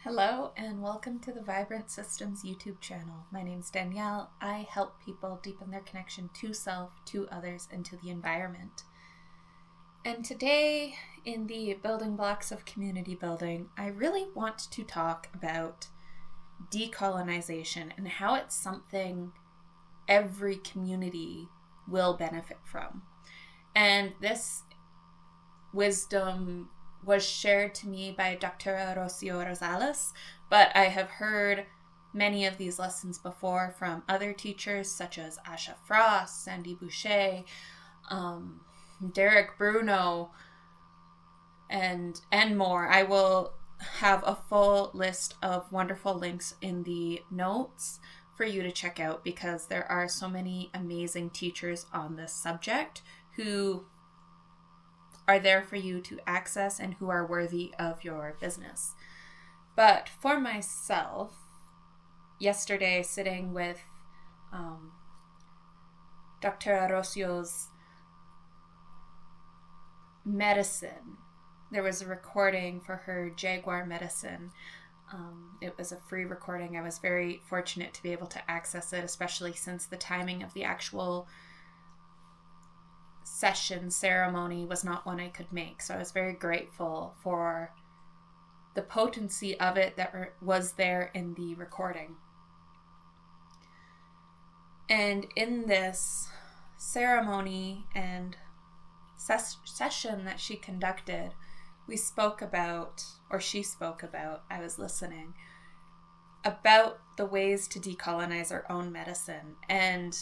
Hello and welcome to the Vibrant Systems YouTube channel. My name's Danielle. I help people deepen their connection to self, to others, and to the environment. And today, in the building blocks of community building, I really want to talk about decolonization and how it's something every community will benefit from. And this wisdom was shared to me by Dr. Rocio Rosales, but I have heard many of these lessons before from other teachers such as Asha Frost, Sandy Boucher, Derek Bruno, and more. I will have a full list of wonderful links in the notes for you to check out because there are so many amazing teachers on this subject who are there for you to access and who are worthy of your business. But for myself, yesterday sitting with Dr. Arrocio's medicine, there was a recording for her Jaguar medicine. It was a free recording. I was very fortunate to be able to access it, especially since the timing of the actual session ceremony was not one I could make. So I was very grateful for the potency of it that was there in the recording. And in this ceremony and session that she conducted, she spoke about, I was listening, about the ways to decolonize our own medicine. And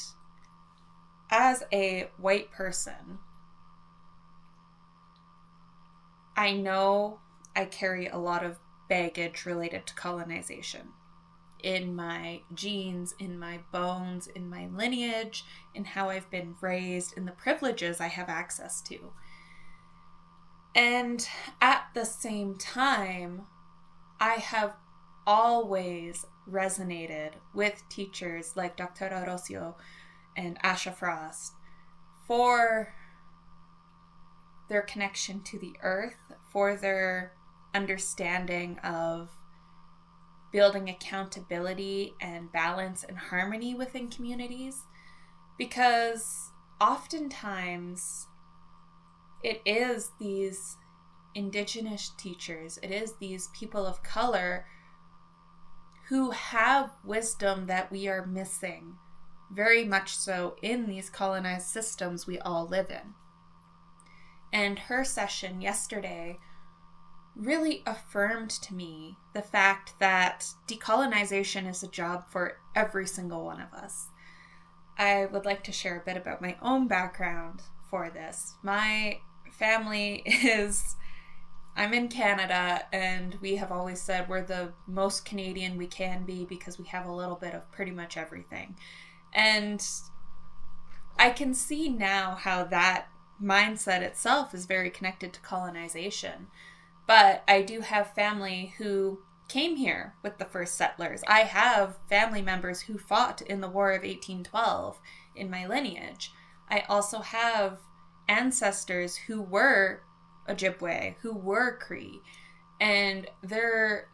as a white person, I know I carry a lot of baggage related to colonization in my genes, in my bones, in my lineage, in how I've been raised, in the privileges I have access to. And at the same time, I have always resonated with teachers like Dr. Arrocio and Asha Frost for their connection to the earth, for their understanding of building accountability and balance and harmony within communities, because oftentimes it is these indigenous teachers, it is these people of color who have wisdom that we are missing, very much so in these colonized systems we all live in. And her session yesterday really affirmed to me the fact that decolonization is a job for every single one of us. I would like to share a bit about my own background for this. My family I'm in Canada, and we have always said we're the most Canadian we can be because we have a little bit of pretty much everything. And I can see now how that mindset itself is very connected to colonization. But I do have family who came here with the first settlers. I have family members who fought in the War of 1812 in my lineage. I also have ancestors who were Ojibwe, who were Cree, and their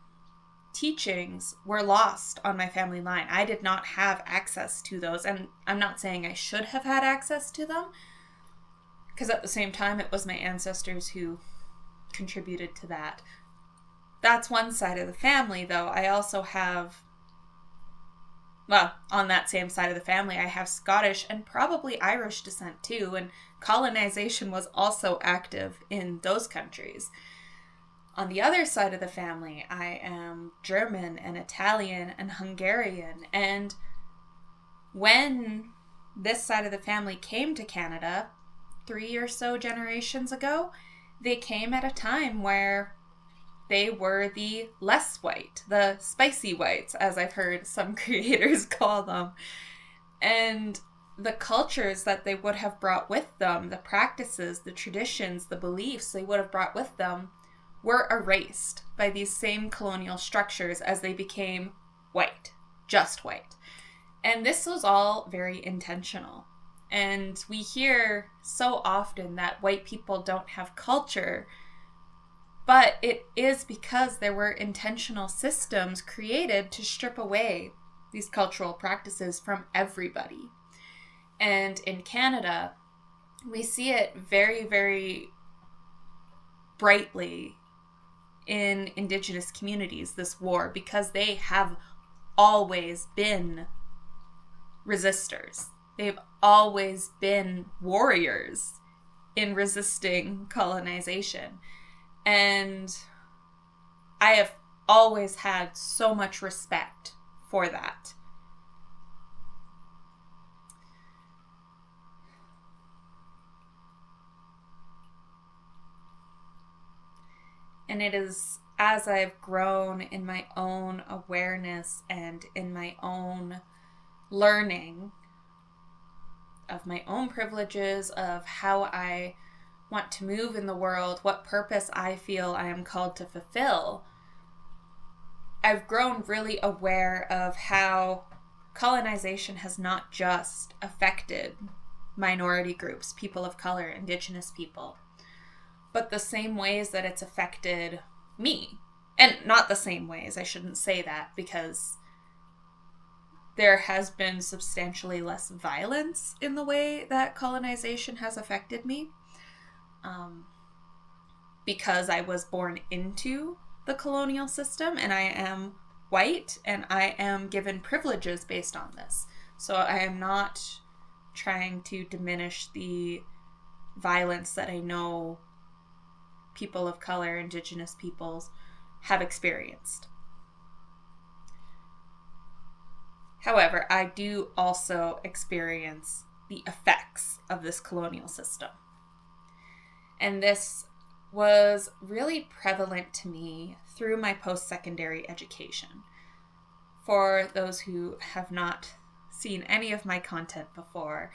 teachings were lost on my family line. I did not have access to those, and I'm not saying I should have had access to them, because at the same time it was my ancestors who contributed to that. That's one side of the family, though. I also have, on that same side of the family, I have Scottish and probably Irish descent too, and colonization was also active in those countries. On the other side of the family, I am German and Italian and Hungarian. And when this side of the family came to Canada 3 or so generations ago, they came at a time where they were the less white, the spicy whites, as I've heard some creators call them. And the cultures that they would have brought with them, the practices, the traditions, the beliefs they would have brought with them were erased by these same colonial structures as they became white, just white. And this was all very intentional. And we hear so often that white people don't have culture, But it is because there were intentional systems created to strip away these cultural practices from everybody. And in Canada, we see it very, very brightly in Indigenous communities, this war, because they have always been resistors. They've always been warriors in resisting colonization. And I have always had so much respect for that. And it is as I've grown in my own awareness and in my own learning of my own privileges, of how I want to move in the world, what purpose I feel I am called to fulfill, I've grown really aware of how colonization has not just affected minority groups, people of color, Indigenous people, but the same ways that it's affected me. And not the same ways, I shouldn't say that, because there has been substantially less violence in the way that colonization has affected me. Because I was born into the colonial system and I am white and I am given privileges based on this. So I am not trying to diminish the violence that I know people of color, Indigenous peoples have experienced. However, I do also experience the effects of this colonial system. And this was really prevalent to me through my post-secondary education. For those who have not seen any of my content before,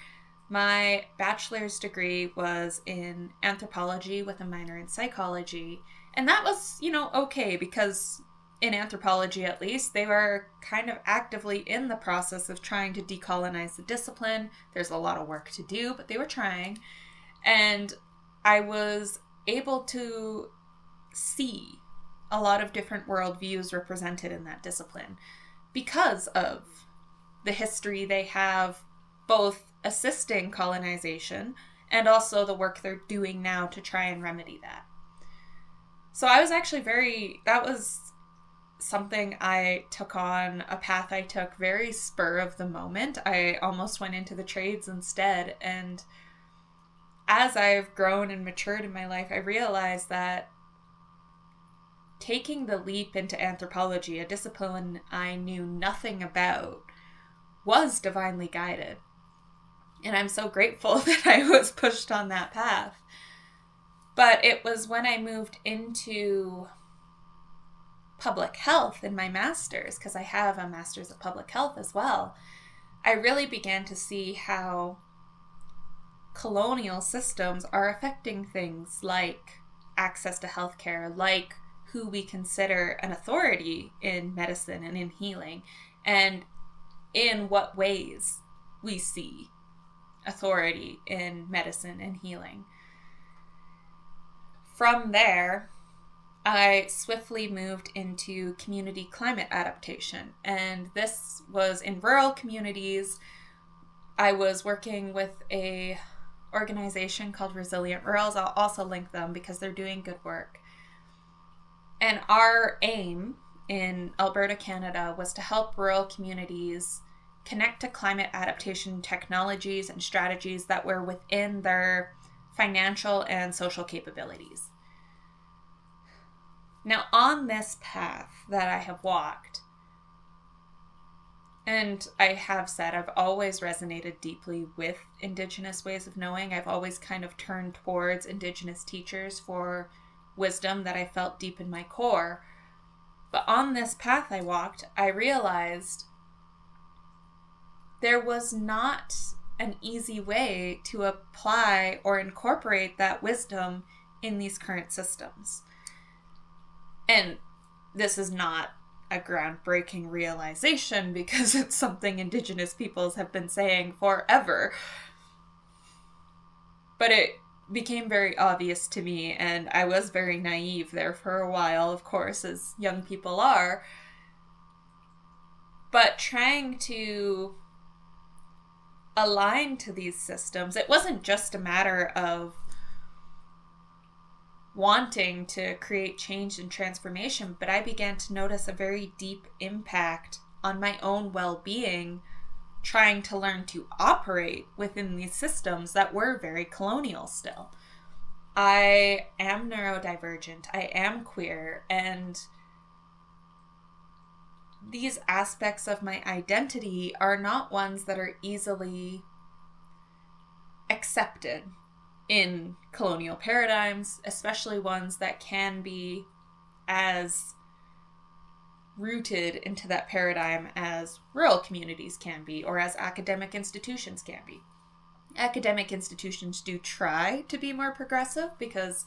my bachelor's degree was in anthropology with a minor in psychology. And that was, okay, because in anthropology at least, they were kind of actively in the process of trying to decolonize the discipline. There's a lot of work to do, but they were trying. And I was able to see a lot of different worldviews represented in that discipline because of the history they have, both assisting colonization and also the work they're doing now to try and remedy that. So I was actually that was something I took on, a path I took very spur of the moment. I almost went into the trades instead, and as I've grown and matured in my life, I realized that taking the leap into anthropology, a discipline I knew nothing about, was divinely guided. And I'm so grateful that I was pushed on that path. But it was when I moved into public health in my master's, because I have a master's of public health as well, I really began to see how colonial systems are affecting things like access to healthcare, like who we consider an authority in medicine and in healing, and in what ways we see authority in medicine and healing. From there, I swiftly moved into community climate adaptation, and this was in rural communities. I was working with a organization called Resilient Rurals. I'll also link them because they're doing good work. And our aim in Alberta, Canada, was to help rural communities connect to climate adaptation technologies and strategies that were within their financial and social capabilities. Now, on this path that I have walked, and I have said I've always resonated deeply with Indigenous ways of knowing. I've always kind of turned towards Indigenous teachers for wisdom that I felt deep in my core. But on this path I walked, I realized there was not an easy way to apply or incorporate that wisdom in these current systems. And this is not a groundbreaking realization because it's something Indigenous peoples have been saying forever. But it became very obvious to me, and I was very naive there for a while, of course, as young people are. But trying to align to these systems, it wasn't just a matter of wanting to create change and transformation, but I began to notice a very deep impact on my own well-being trying to learn to operate within these systems that were very colonial still. I am neurodivergent, I am queer, and these aspects of my identity are not ones that are easily accepted in colonial paradigms, especially ones that can be as rooted into that paradigm as rural communities can be, or as academic institutions can be. Academic institutions do try to be more progressive because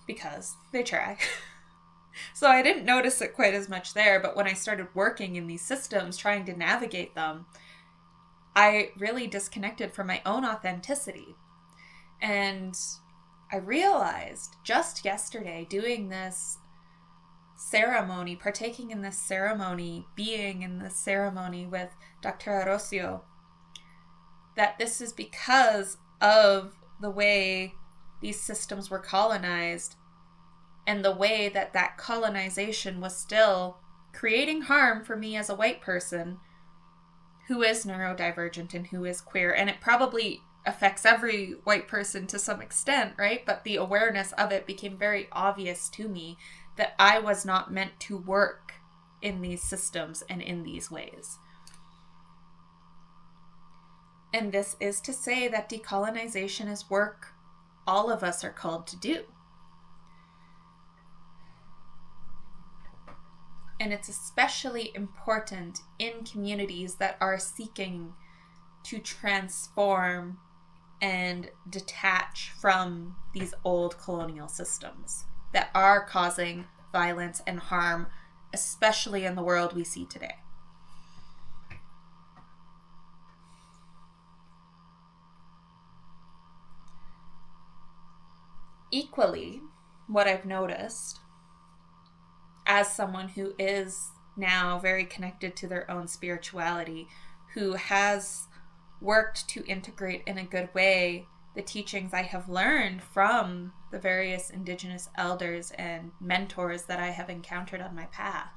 they try. So I didn't notice it quite as much there, but when I started working in these systems, trying to navigate them, I really disconnected from my own authenticity. And I realized just yesterday, doing this ceremony, partaking in this ceremony, being in this ceremony with Dr. Arosio, that this is because of the way these systems were colonized and the way that that colonization was still creating harm for me as a white person who is neurodivergent and who is queer. And it probably affects every white person to some extent, right? But the awareness of it became very obvious to me that I was not meant to work in these systems and in these ways. And this is to say that decolonization is work all of us are called to do. And it's especially important in communities that are seeking to transform and detach from these old colonial systems that are causing violence and harm, especially in the world we see today. Equally, what I've noticed as someone who is now very connected to their own spirituality, who has worked to integrate in a good way the teachings I have learned from the various Indigenous elders and mentors that I have encountered on my path.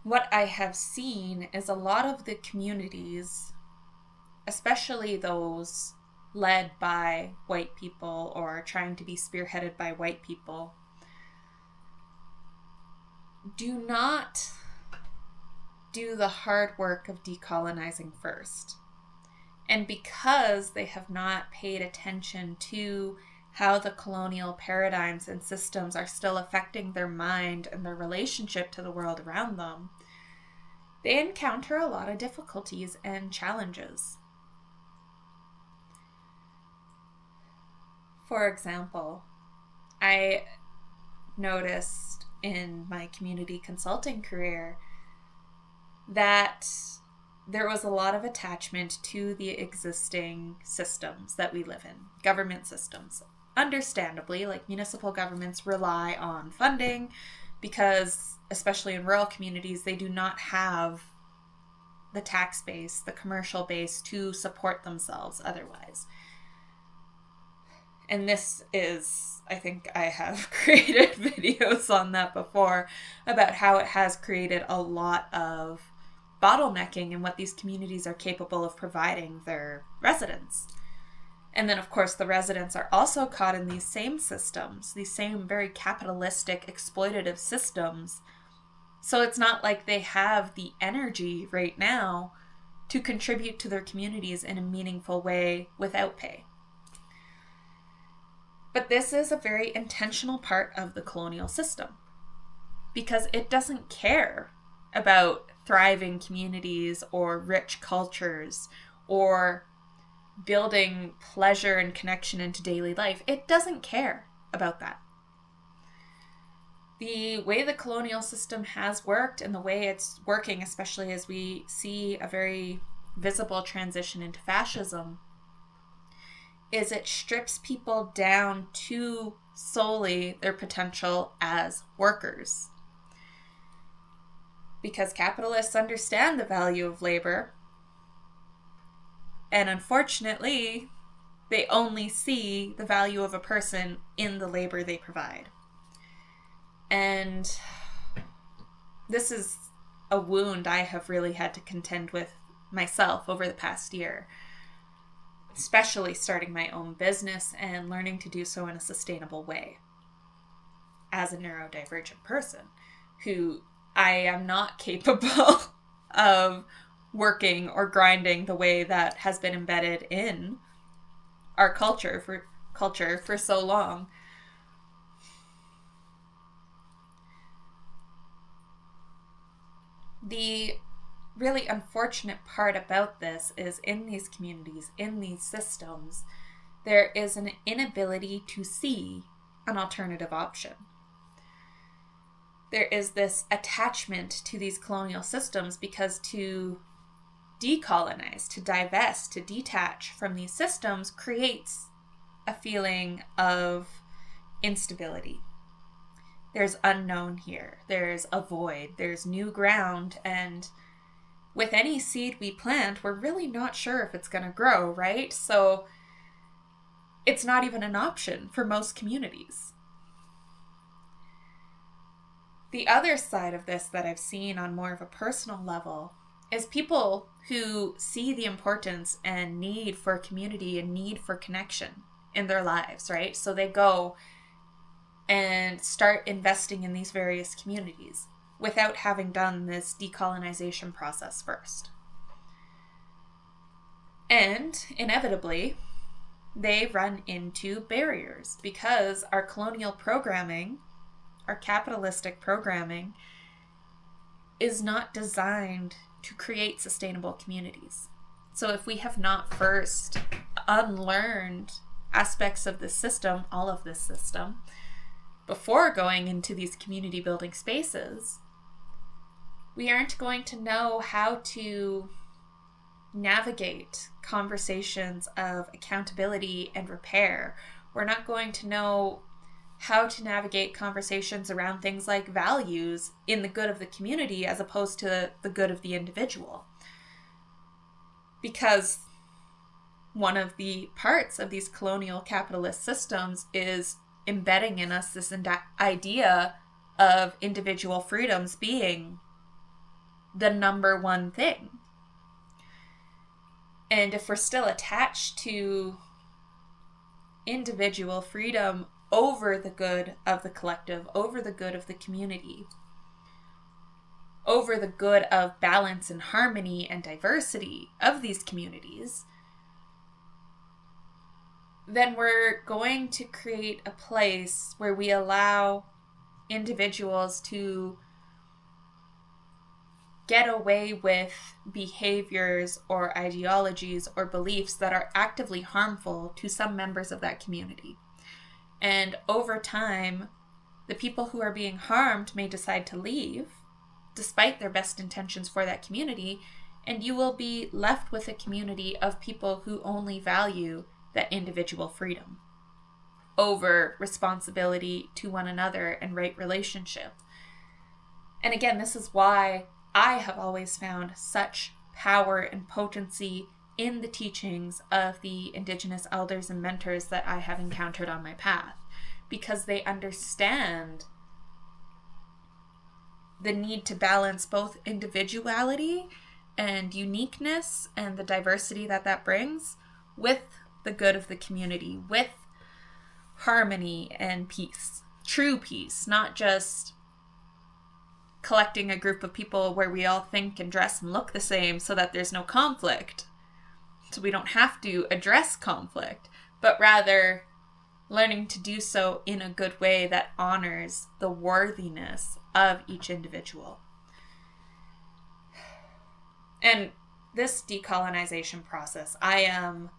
What I have seen is a lot of the communities, especially those led by white people or trying to be spearheaded by white people, do not do the hard work of decolonizing first. And because they have not paid attention to how the colonial paradigms and systems are still affecting their mind and their relationship to the world around them, they encounter a lot of difficulties and challenges. For example, I noticed in my community consulting career that there was a lot of attachment to the existing systems that we live in, government systems. Understandably, like municipal governments rely on funding because, especially in rural communities, they do not have the tax base, the commercial base to support themselves otherwise. And this is, I think I have created videos on that before about how it has created a lot of bottlenecking in what these communities are capable of providing their residents. And then, of course, the residents are also caught in these same systems, these same very capitalistic, exploitative systems. So it's not like they have the energy right now to contribute to their communities in a meaningful way without pay. But this is a very intentional part of the colonial system because it doesn't care about thriving communities or rich cultures or building pleasure and connection into daily life. It doesn't care about that. The way the colonial system has worked and the way it's working, especially as we see a very visible transition into fascism, is it strips people down to solely their potential as workers. Because capitalists understand the value of labor, and unfortunately, they only see the value of a person in the labor they provide. And this is a wound I have really had to contend with myself over the past year, especially starting my own business and learning to do so in a sustainable way as a neurodivergent person who I am not capable of working or grinding the way that has been embedded in our culture for so long. The really unfortunate part about this is in these communities, in these systems, there is an inability to see an alternative option. There is this attachment to these colonial systems because to decolonize, to divest, to detach from these systems creates a feeling of instability. There's unknown here. There's a void. There's new ground. And with any seed we plant, we're really not sure if it's going to grow, right? So it's not even an option for most communities. The other side of this that I've seen on more of a personal level is people who see the importance and need for community and need for connection in their lives, right? So they go and start investing in these various communities without having done this decolonization process first. And inevitably, they run into barriers because our colonial programming, our capitalistic programming, is not designed to create sustainable communities. So if we have not first unlearned aspects of this system, all of this system, before going into these community building spaces, we aren't going to know how to navigate conversations of accountability and repair. We're not going to know how to navigate conversations around things like values in the good of the community as opposed to the good of the individual. Because one of the parts of these colonial capitalist systems is embedding in us this idea of individual freedoms being the number one thing. And if we're still attached to individual freedom over the good of the collective, over the good of the community, over the good of balance and harmony and diversity of these communities, then we're going to create a place where we allow individuals to get away with behaviors or ideologies or beliefs that are actively harmful to some members of that community. And over time, the people who are being harmed may decide to leave, despite their best intentions for that community, and you will be left with a community of people who only value that individual freedom over responsibility to one another and right relationship. And again, this is why I have always found such power and potency in the teachings of the Indigenous elders and mentors that I have encountered on my path, because they understand the need to balance both individuality and uniqueness and the diversity that that brings with the good of the community, with harmony and peace, true peace, not just collecting a group of people where we all think and dress and look the same so that there's no conflict, so we don't have to address conflict, but rather learning to do so in a good way that honors the worthiness of each individual. And this decolonization process, I am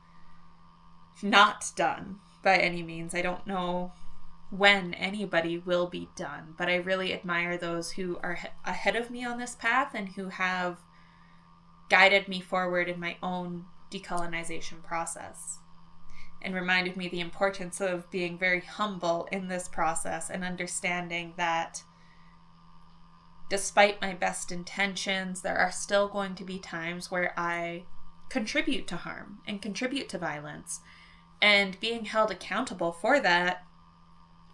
not done by any means. I don't know when anybody will be done, but I really admire those who are ahead of me on this path and who have guided me forward in my own decolonization process. and reminded me the importance of being very humble in this process and understanding that despite my best intentions, there are still going to be times where I contribute to harm and contribute to violence. And being held accountable for that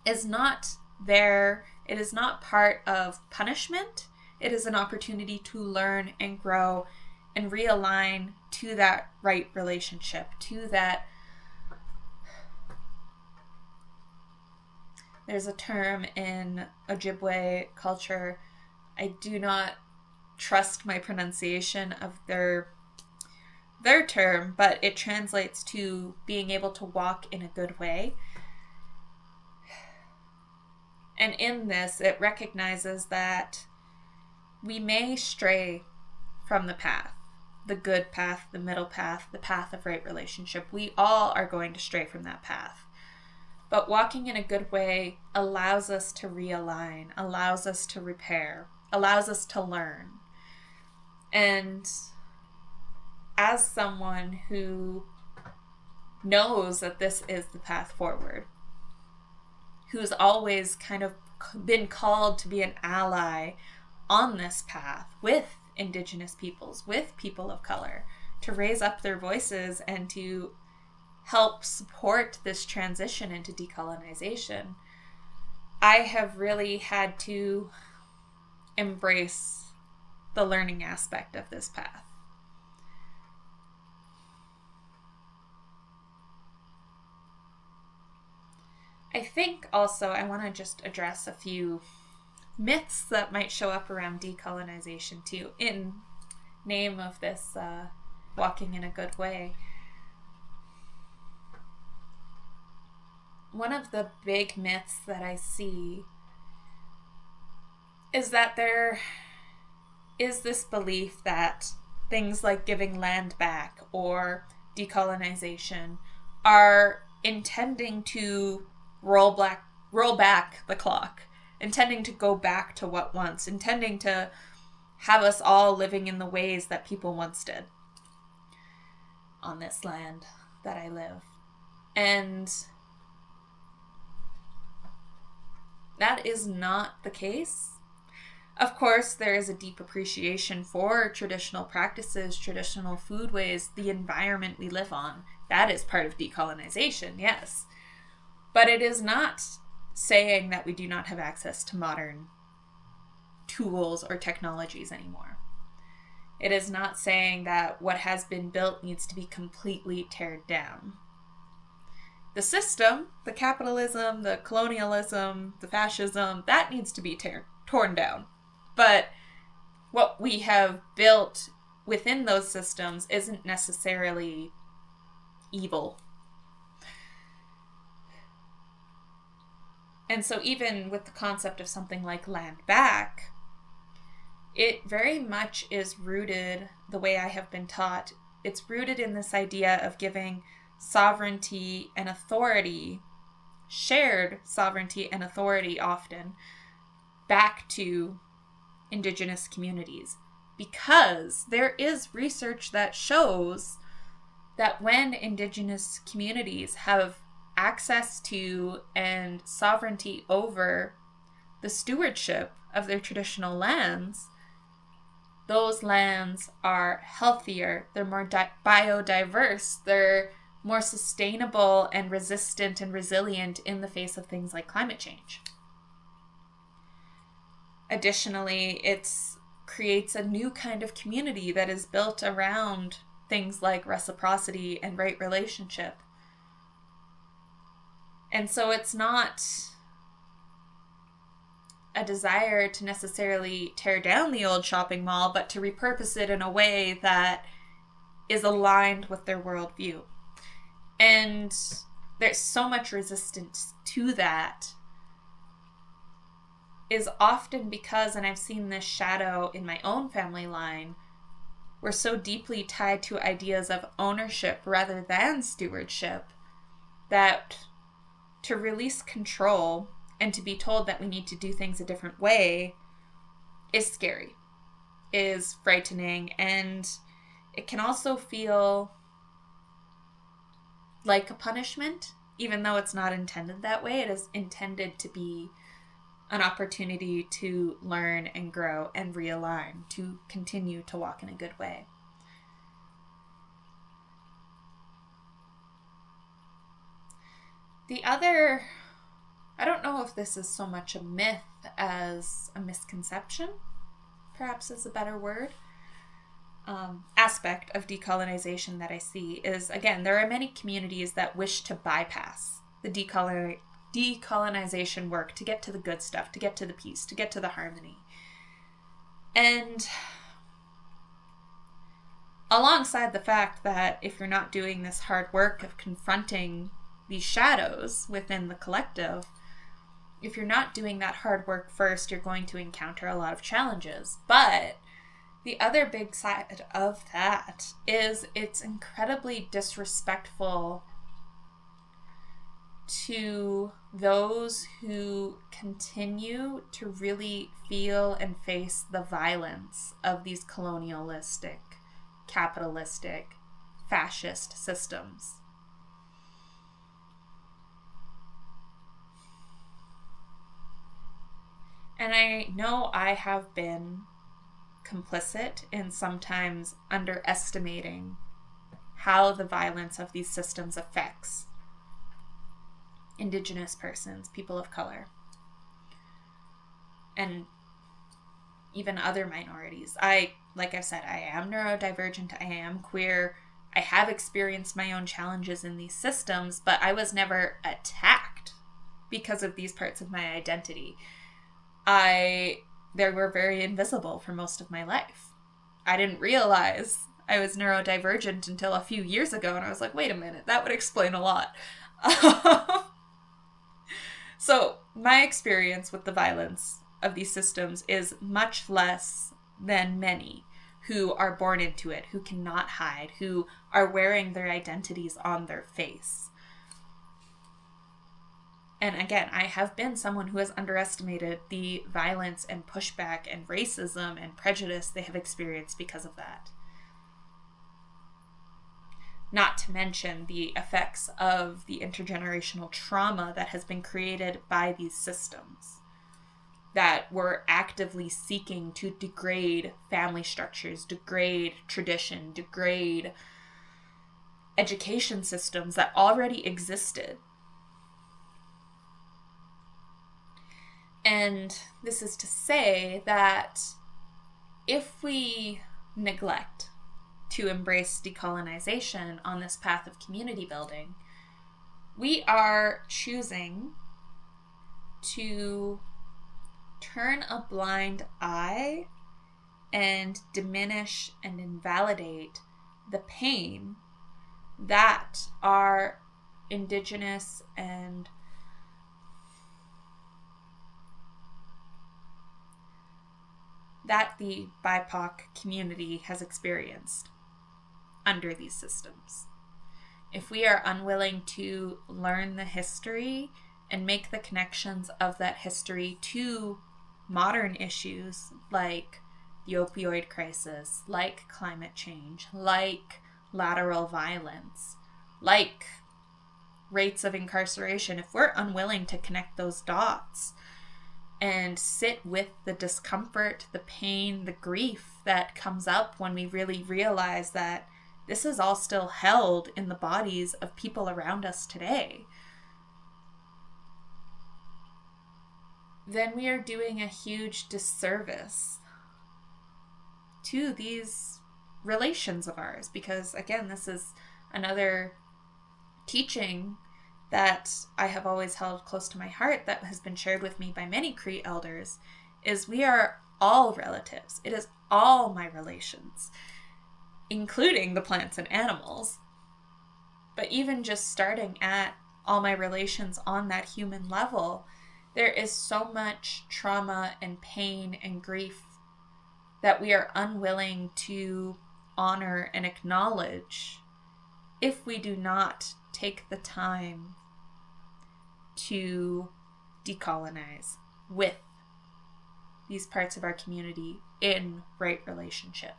is not there. It is not part of punishment. It is an opportunity to learn and grow and realign to that right relationship, to that. There's a term in Ojibwe culture. I do not trust my pronunciation of their term, but it translates to being able to walk in a good way. And in this, it recognizes that we may stray from the path, the good path, the middle path, the path of right relationship. We all are going to stray from that path. But walking in a good way allows us to realign, allows us to repair, allows us to learn. And as someone who knows that this is the path forward, who's always kind of been called to be an ally on this path with Indigenous peoples, with people of color, to raise up their voices and to help support this transition into decolonization, I have really had to embrace the learning aspect of this path. I think also I want to just address a few myths that might show up around decolonization too, in name of this walking in a good way. One of the big myths that I see is that there is this belief that things like giving land back or decolonization are intending to roll back the clock, intending to go back to what once, intending to have us all living in the ways that people once did on this land that I live. And that is not the case. Of course, there is a deep appreciation for traditional practices, traditional foodways, the environment we live on. That is part of decolonization, yes. But it is not saying that we do not have access to modern tools or technologies anymore. It is not saying that what has been built needs to be completely teared down. The system, the capitalism, the colonialism, the fascism, that needs to be torn down. But what we have built within those systems isn't necessarily evil. And so even with the concept of something like land back, it very much is rooted, the way I have been taught, it's rooted in this idea of giving sovereignty and authority, shared sovereignty and authority often, back to Indigenous communities. Because there is research that shows that when Indigenous communities have access to and sovereignty over the stewardship of their traditional lands, those lands are healthier, they're more biodiverse, they're more sustainable and resistant and resilient in the face of things like climate change. Additionally, it creates a new kind of community that is built around things like reciprocity and right relationship. And so it's not a desire to necessarily tear down the old shopping mall, but to repurpose it in a way that is aligned with their worldview. And there's so much resistance to that is often because, and I've seen this shadow in my own family line, we're so deeply tied to ideas of ownership rather than stewardship that to release control and to be told that we need to do things a different way is scary, is frightening, and it can also feel like a punishment, even though it's not intended that way. It is intended to be an opportunity to learn and grow and realign, to continue to walk in a good way. The other, I don't know if this is so much a myth as a misconception, perhaps is a better word, aspect of decolonization that I see is, again, there are many communities that wish to bypass the decolonization work to get to the good stuff, to get to the peace, to get to the harmony. And alongside the fact that if you're not doing this hard work of confronting these shadows within the collective, if you're not doing that hard work first, you're going to encounter a lot of challenges. But the other big side of that is it's incredibly disrespectful to those who continue to really feel and face the violence of these colonialistic, capitalistic, fascist systems. And I know I have been complicit in sometimes underestimating how the violence of these systems affects Indigenous persons, people of color, and even other minorities. Like I said, I am neurodivergent, I am queer, I have experienced my own challenges in these systems, but I was never attacked because of these parts of my identity. They were very invisible for most of my life. I didn't realize I was neurodivergent until a few years ago, and I was like, wait a minute, that would explain a lot. So my experience with the violence of these systems is much less than many who are born into it, who cannot hide, who are wearing their identities on their face. And again, I have been someone who has underestimated the violence and pushback and racism and prejudice they have experienced because of that. Not to mention the effects of the intergenerational trauma that has been created by these systems that were actively seeking to degrade family structures, degrade tradition, degrade education systems that already existed. And this is to say that if we neglect to embrace decolonization on this path of community building, we are choosing to turn a blind eye and diminish and invalidate the pain that our Indigenous and that the BIPOC community has experienced under these systems. If we are unwilling to learn the history and make the connections of that history to modern issues like the opioid crisis, like climate change, like lateral violence, like rates of incarceration, if we're unwilling to connect those dots and sit with the discomfort, the pain, the grief that comes up when we really realize that this is all still held in the bodies of people around us today, then we are doing a huge disservice to these relations of ours. Because again, this is another teaching that I have always held close to my heart that has been shared with me by many Cree elders, is we are all relatives. It is all my relations, including the plants and animals. But even just starting at all my relations on that human level, there is so much trauma and pain and grief that we are unwilling to honor and acknowledge if we do not take the time to decolonize with these parts of our community in right relationship.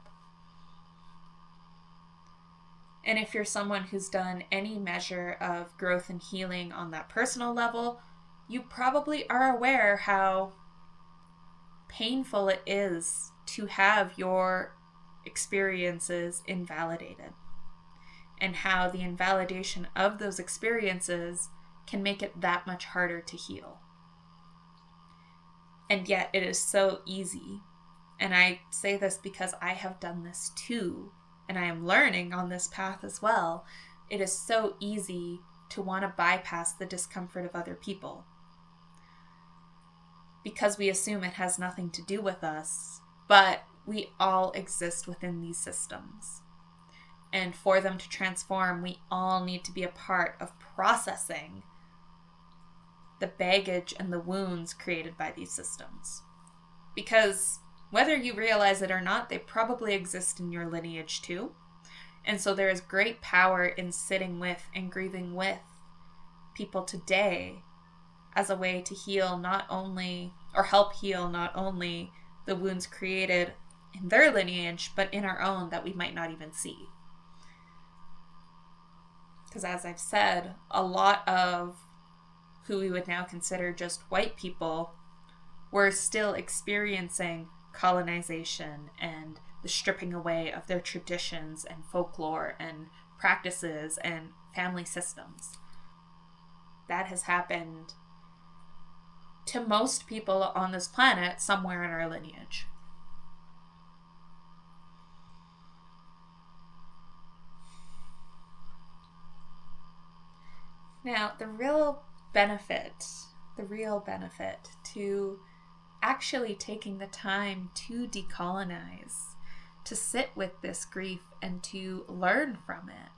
And if you're someone who's done any measure of growth and healing on that personal level, you probably are aware how painful it is to have your experiences invalidated, and how the invalidation of those experiences can make it that much harder to heal. And yet it is so easy. And I say this because I have done this too, and I am learning on this path as well. It is so easy to want to bypass the discomfort of other people because we assume it has nothing to do with us, but we all exist within these systems. And for them to transform, we all need to be a part of processing the baggage and the wounds created by these systems. Because whether you realize it or not, they probably exist in your lineage too. And so there is great power in sitting with and grieving with people today as a way to heal not only, or help heal not only the wounds created in their lineage, but in our own that we might not even see. Because as I've said, a lot of who we would now consider just white people were still experiencing colonization and the stripping away of their traditions and folklore and practices and family systems. That has happened to most people on this planet somewhere in our lineage. Now, the real benefit to actually taking the time to decolonize, to sit with this grief and to learn from it,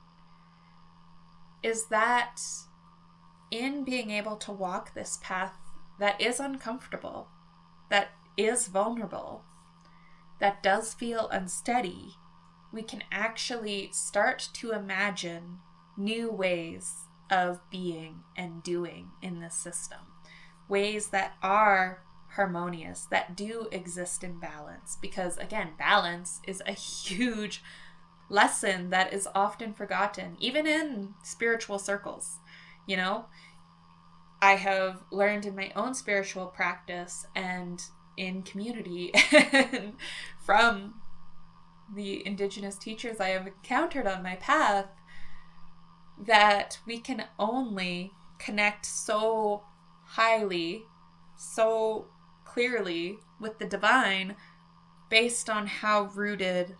is that in being able to walk this path that is uncomfortable, that is vulnerable, that does feel unsteady, we can actually start to imagine new ways of being and doing in this system. Ways that are harmonious, that do exist in balance. Because again, balance is a huge lesson that is often forgotten, even in spiritual circles. You know, I have learned in my own spiritual practice and in community and from the Indigenous teachers I have encountered on my path that we can only connect so highly, so clearly with the divine based on how rooted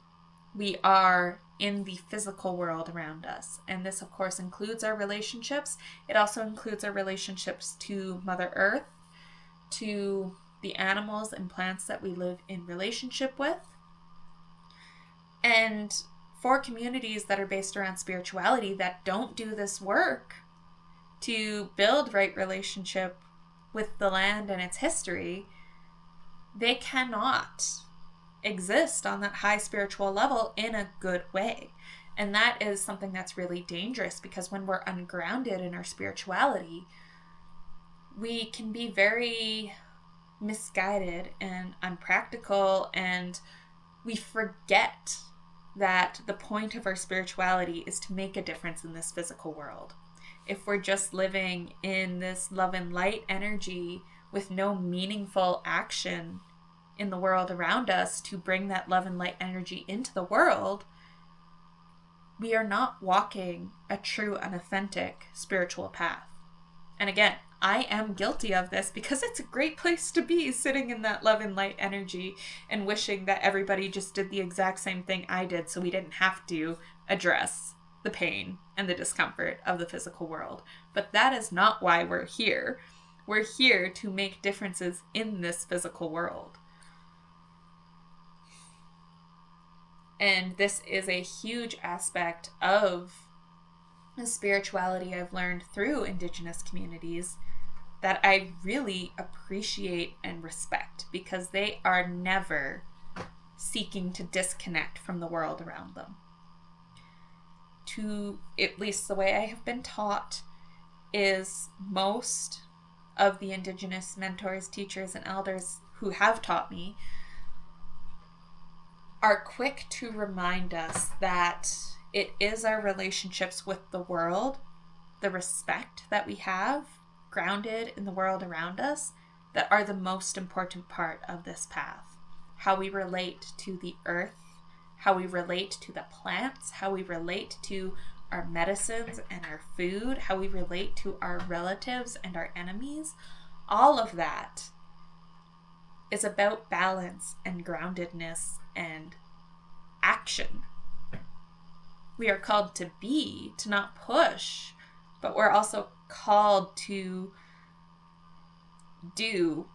we are in the physical world around us. And this, of course, includes our relationships. It also includes our relationships to Mother Earth, to the animals and plants that we live in relationship with. And for communities that are based around spirituality that don't do this work to build right relationship with the land and its history, they cannot exist on that high spiritual level in a good way. And that is something that's really dangerous, because when we're ungrounded in our spirituality, we can be very misguided and unpractical, and we forget that the point of our spirituality is to make a difference in this physical world. If we're just living in this love and light energy with no meaningful action in the world around us to bring that love and light energy into the world, we are not walking a true and authentic spiritual path. And again, I am guilty of this because it's a great place to be, sitting in that love and light energy and wishing that everybody just did the exact same thing I did so we didn't have to address the pain and the discomfort of the physical world. But that is not why we're here. We're here to make differences in this physical world. And this is a huge aspect of the spirituality I've learned through Indigenous communities that I really appreciate and respect, because they are never seeking to disconnect from the world around them. To, at least the way I have been taught, is most of the Indigenous mentors, teachers, and elders who have taught me are quick to remind us that it is our relationships with the world, the respect that we have grounded in the world around us, that are the most important part of this path. How we relate to the earth, how we relate to the plants, how we relate to our medicines and our food, how we relate to our relatives and our enemies. All of that is about balance and groundedness and action. We are called to be, to not push, but we're also called to do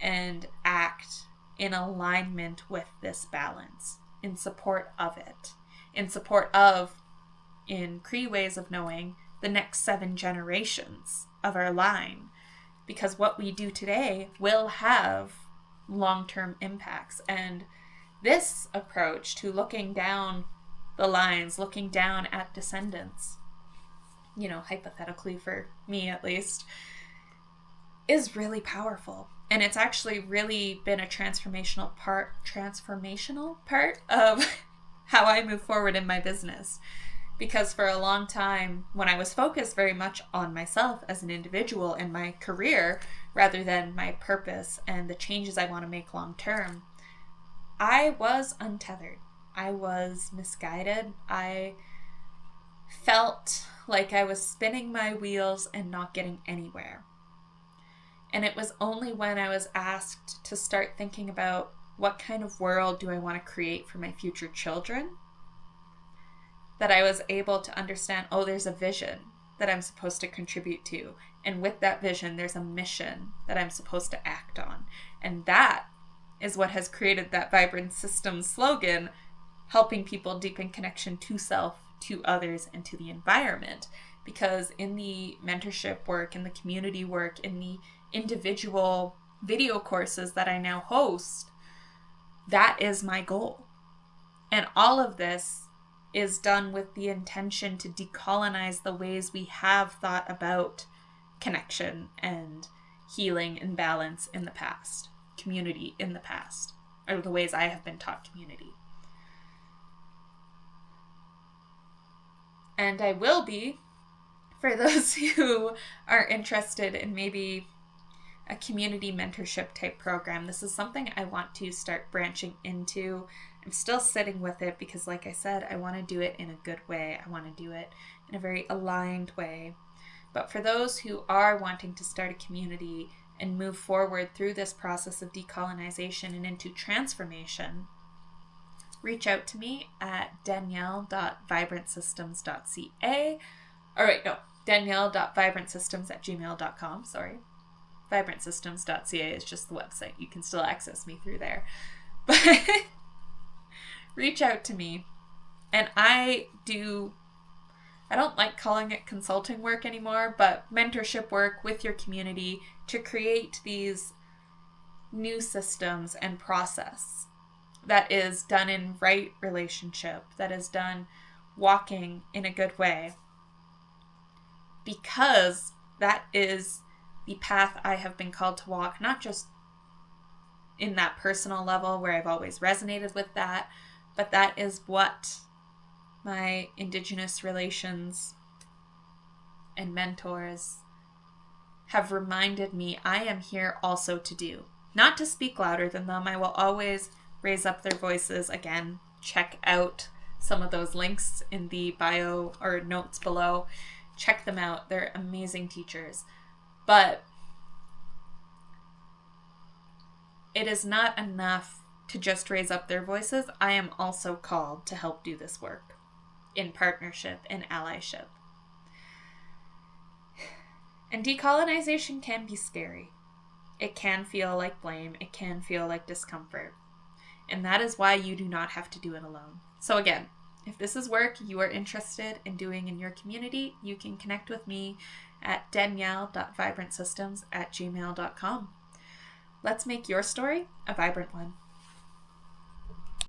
and act in alignment with this balance, in support of it, in support of, in Cree ways of knowing, the next 7 generations of our line. Because what we do today will have long-term impacts. And this approach to looking down the lines, looking down at descendants, hypothetically for me at least, is really powerful. And it's actually really been a transformational part of how I move forward in my business. Because for a long time, when I was focused very much on myself as an individual and my career, rather than my purpose and the changes I want to make long term, I was untethered. I was misguided. I felt like I was spinning my wheels and not getting anywhere. And it was only when I was asked to start thinking about what kind of world do I want to create for my future children, that I was able to understand, there's a vision that I'm supposed to contribute to. And with that vision, there's a mission that I'm supposed to act on. And that is what has created that Vibrant Systems slogan, helping people deepen connection to self, to others, and to the environment. Because in the mentorship work, in the community work, in the individual video courses that I now host, that is my goal. And all of this is done with the intention to decolonize the ways we have thought about connection and healing and balance in the past, community in the past, or the ways I have been taught community. And I will be, for those who are interested in maybe a community mentorship type program. This is something I want to start branching into. I'm still sitting with it because, like I said, I want to do it in a good way. I want to do it in a very aligned way. But for those who are wanting to start a community and move forward through this process of decolonization and into transformation, reach out to me at danielle.vibrantsystems.ca. Danielle.vibrantsystems@gmail.com, sorry. Vibrantsystems.ca is just the website. You can still access me through there. But reach out to me. And I don't like calling it consulting work anymore, but mentorship work with your community to create these new systems and process that is done in right relationship, that is done walking in a good way. Because that is the path I have been called to walk, not just in that personal level where I've always resonated with that, but that is what my Indigenous relations and mentors have reminded me I am here also to do. Not to speak louder than them. I will always raise up their voices. Again, check out some of those links in the bio or notes below. Check them out. They're amazing teachers. But it is not enough to just raise up their voices. I am also called to help do this work in partnership and allyship. And decolonization can be scary. It can feel like blame. It can feel like discomfort. And that is why you do not have to do it alone. So again, if this is work you are interested in doing in your community, you can connect with me at danielle.vibrantsystems@gmail.com. Let's make your story a vibrant one.